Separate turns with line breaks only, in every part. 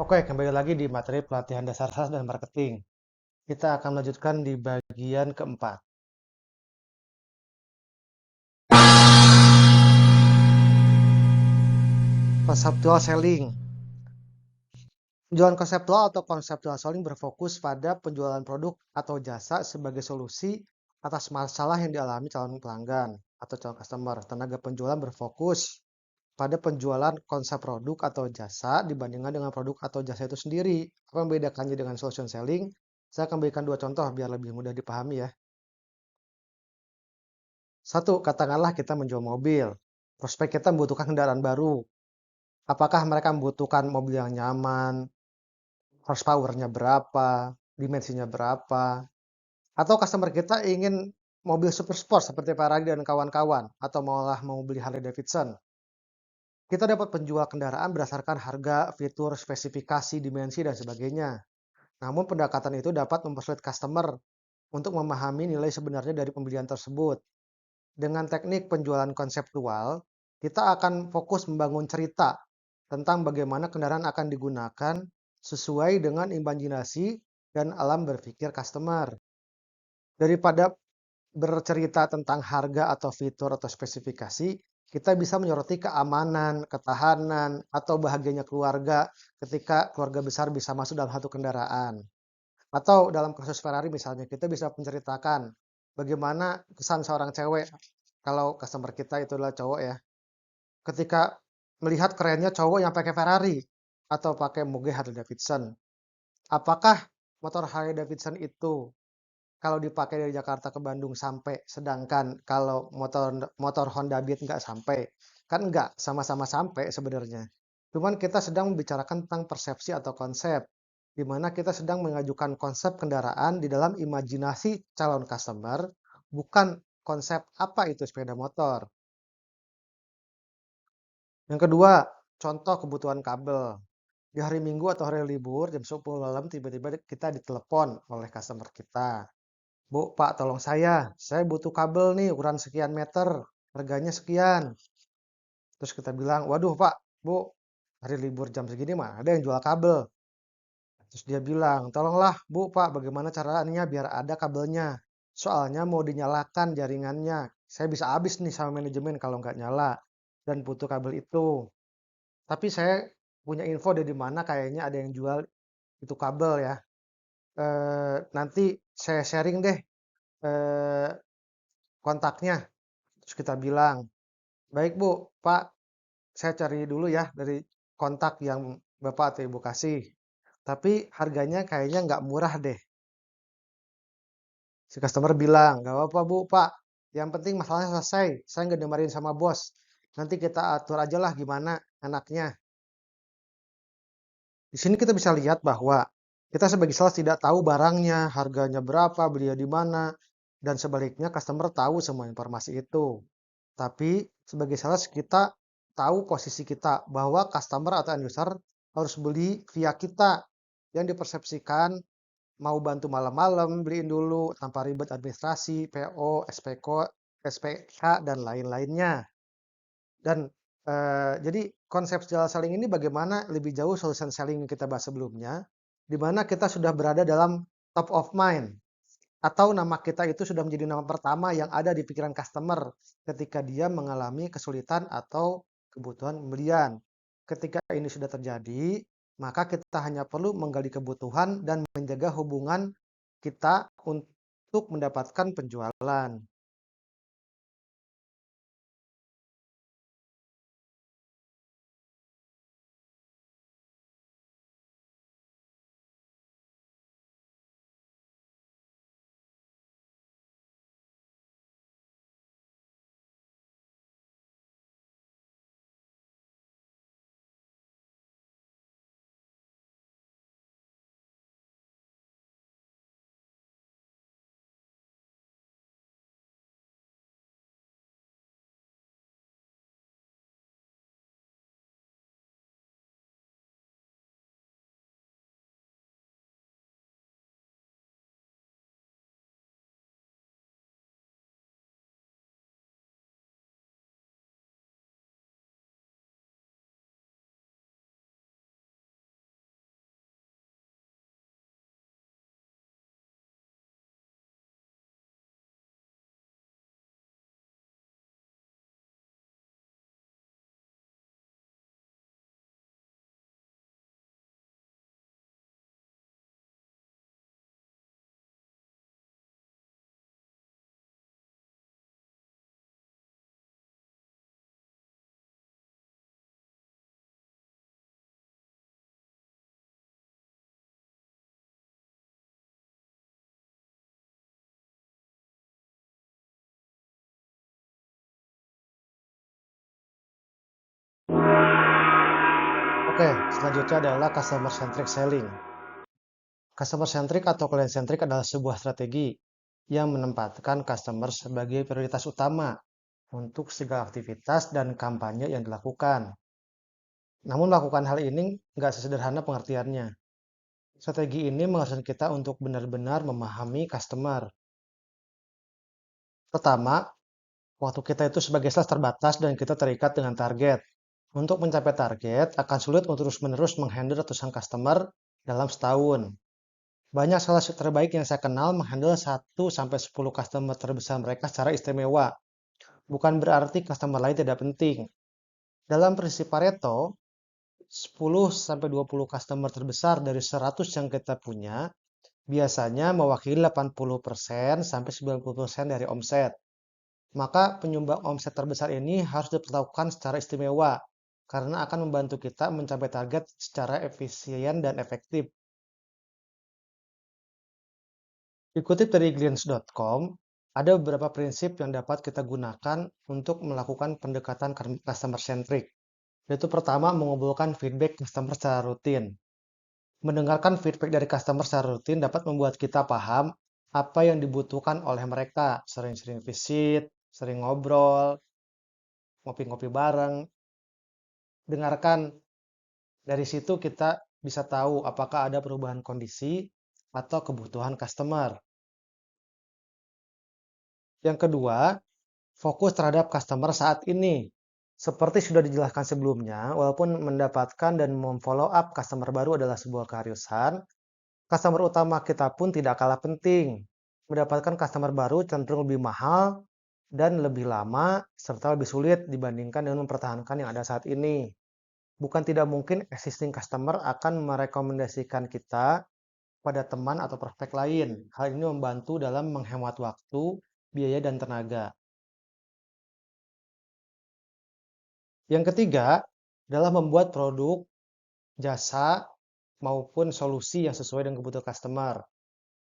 Oke, kembali lagi di materi pelatihan dasar sales dan marketing. Kita akan melanjutkan di bagian keempat. Conceptual selling. Penjualan konseptual atau conceptual selling berfokus pada penjualan produk atau jasa sebagai solusi atas masalah yang dialami calon pelanggan atau calon customer. Tenaga penjualan berfokus pada penjualan konsep produk atau jasa dibandingkan dengan produk atau jasa itu sendiri. Apa yang membedakannya dengan solution selling? Saya akan berikan dua contoh biar lebih mudah dipahami ya. Satu, katakanlah kita menjual mobil. Prospek kita membutuhkan kendaraan baru. Apakah mereka membutuhkan mobil yang nyaman, horsepower-nya berapa, dimensinya berapa, atau customer kita ingin mobil super sport seperti Ferrari dan kawan-kawan, atau malah mau beli Harley Davidson. Kita dapat penjual kendaraan berdasarkan harga, fitur, spesifikasi, dimensi, dan sebagainya. Namun pendekatan itu dapat mempersulit customer untuk memahami nilai sebenarnya dari pembelian tersebut. Dengan teknik penjualan konseptual, kita akan fokus membangun cerita tentang bagaimana kendaraan akan digunakan sesuai dengan imajinasi dan alam berpikir customer. Daripada bercerita tentang harga atau fitur atau spesifikasi, kita bisa menyoroti keamanan, ketahanan, atau bahagianya keluarga ketika keluarga besar bisa masuk dalam satu kendaraan. Atau dalam kasus Ferrari misalnya, kita bisa menceritakan bagaimana kesan seorang cewek kalau customer kita itu adalah cowok ya, ketika melihat kerennya cowok yang pakai Ferrari atau pakai moge Harley Davidson. Apakah motor Harley Davidson itu kalau dipakai dari Jakarta ke Bandung sampai, sedangkan kalau motor motor Honda Beat nggak sampai? Kan nggak, sama-sama sampai sebenarnya. Cuman kita sedang membicarakan tentang persepsi atau konsep, di mana kita sedang mengajukan konsep kendaraan di dalam imajinasi calon customer, bukan konsep apa itu sepeda motor. Yang kedua, contoh kebutuhan kabel. Di hari Minggu atau hari libur jam 10 malam tiba-tiba kita ditelepon oleh customer kita. Bu, Pak, tolong saya butuh kabel nih ukuran sekian meter, harganya sekian. Terus kita bilang, waduh Pak, Bu, hari libur jam segini mah ada yang jual kabel. Terus dia bilang, tolonglah Bu, Pak, bagaimana caranya biar ada kabelnya. Soalnya mau dinyalakan jaringannya. Saya bisa habis nih sama manajemen kalau nggak nyala dan butuh kabel itu. Tapi saya punya info dari mana kayaknya ada yang jual itu kabel ya. Nanti saya sharing deh eh, kontaknya. Terus kita bilang, baik Bu, Pak, saya cari dulu ya dari kontak yang Bapak atau Ibu kasih. Tapi harganya kayaknya nggak murah deh. Si customer bilang, nggak apa-apa Bu, Pak. Yang penting masalahnya selesai. Saya nggak dimarahin sama bos. Nanti kita atur aja lah gimana enaknya. Di sini kita bisa lihat bahwa kita sebagai sales tidak tahu barangnya, harganya berapa, beli di mana, dan sebaliknya customer tahu semua informasi itu. Tapi sebagai sales kita tahu posisi kita bahwa customer atau end user harus beli via kita yang dipersepsikan mau bantu malam-malam beliin dulu tanpa ribet administrasi, PO, SPK, SPK dan lain-lainnya. Dan jadi konsep digital selling ini bagaimana lebih jauh solution selling yang kita bahas sebelumnya, di mana kita sudah berada dalam top of mind atau nama kita itu sudah menjadi nama pertama yang ada di pikiran customer ketika dia mengalami kesulitan atau kebutuhan pembelian. Ketika ini sudah terjadi, maka kita hanya perlu menggali kebutuhan dan menjaga hubungan kita untuk mendapatkan penjualan. Oke, selanjutnya adalah customer centric selling. Customer centric atau client centric adalah sebuah strategi yang menempatkan customer sebagai prioritas utama untuk segala aktivitas dan kampanye yang dilakukan. Namun melakukan hal ini nggak sesederhana pengertiannya. Strategi ini mengharuskan kita untuk benar-benar memahami customer. Pertama, waktu kita itu sebagai sales terbatas dan kita terikat dengan target. Untuk mencapai target, akan sulit untuk terus-menerus menghandle ratusan customer dalam setahun. Banyak sales terbaik yang saya kenal menghandle 1-10 customer terbesar mereka secara istimewa. Bukan berarti customer lain tidak penting. Dalam prinsip Pareto, 10-20 customer terbesar dari 100 yang kita punya biasanya mewakili 80% sampai 90% dari omset. Maka penyumbang omset terbesar ini harus diperlakukan secara istimewa karena akan membantu kita mencapai target secara efisien dan efektif. Dikutip dari Glance.com, ada beberapa prinsip yang dapat kita gunakan untuk melakukan pendekatan customer centric. Yaitu pertama, mengumpulkan feedback customer secara rutin. Mendengarkan feedback dari customer secara rutin dapat membuat kita paham apa yang dibutuhkan oleh mereka. Sering-sering visit, sering ngobrol, ngopi-ngopi bareng. Dengarkan, dari situ kita bisa tahu apakah ada perubahan kondisi atau kebutuhan customer. Yang kedua, fokus terhadap customer saat ini. Seperti sudah dijelaskan sebelumnya, walaupun mendapatkan dan memfollow up customer baru adalah sebuah keharusan, customer utama kita pun tidak kalah penting. Mendapatkan customer baru cenderung lebih mahal dan lebih lama, serta lebih sulit dibandingkan dengan mempertahankan yang ada saat ini. Bukan tidak mungkin existing customer akan merekomendasikan kita pada teman atau prospek lain. Hal ini membantu dalam menghemat waktu, biaya, dan tenaga. Yang ketiga adalah membuat produk, jasa, maupun solusi yang sesuai dengan kebutuhan customer.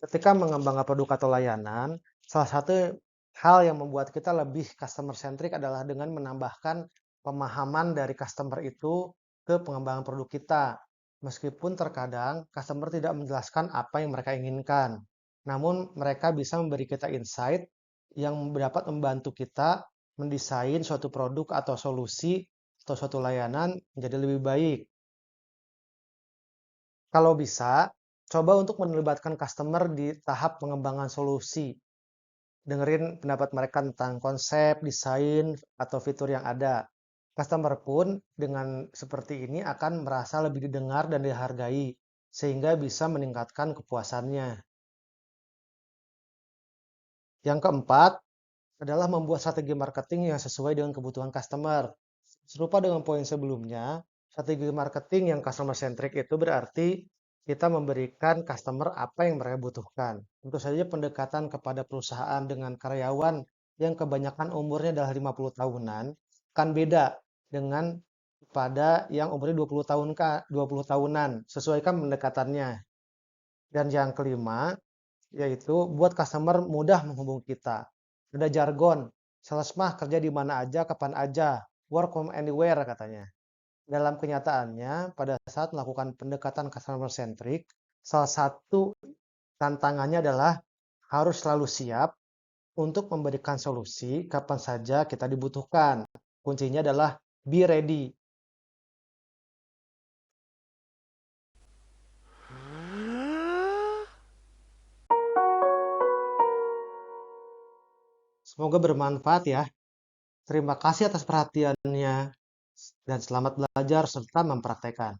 Ketika mengembangkan produk atau layanan, salah satu hal yang membuat kita lebih customer centric adalah dengan menambahkan pemahaman dari customer itu ke pengembangan produk kita. Meskipun terkadang customer tidak menjelaskan apa yang mereka inginkan, namun mereka bisa memberi kita insight yang dapat membantu kita mendesain suatu produk atau solusi atau suatu layanan menjadi lebih baik. Kalau bisa, coba untuk melibatkan customer di tahap pengembangan solusi. Dengerin pendapat mereka tentang konsep, desain, atau fitur yang ada. Customer pun dengan seperti ini akan merasa lebih didengar dan dihargai, sehingga bisa meningkatkan kepuasannya. Yang keempat adalah membuat strategi marketing yang sesuai dengan kebutuhan customer. Serupa dengan poin sebelumnya, strategi marketing yang customer centric itu berarti kita memberikan customer apa yang mereka butuhkan. Tentu saja pendekatan kepada perusahaan dengan karyawan yang kebanyakan umurnya adalah 50 tahunan kan beda dengan pada yang umurnya 20 tahunan. Sesuaikan pendekatannya. Dan yang kelima, yaitu buat customer mudah menghubungi kita. Ada jargon, sales mah kerja di mana aja, kapan aja, work from anywhere katanya. Dalam kenyataannya, pada saat melakukan pendekatan customer centric, salah satu tantangannya adalah harus selalu siap untuk memberikan solusi kapan saja kita dibutuhkan. Kuncinya adalah be ready. Semoga bermanfaat ya. Terima kasih atas perhatiannya dan selamat belajar serta mempraktekkan.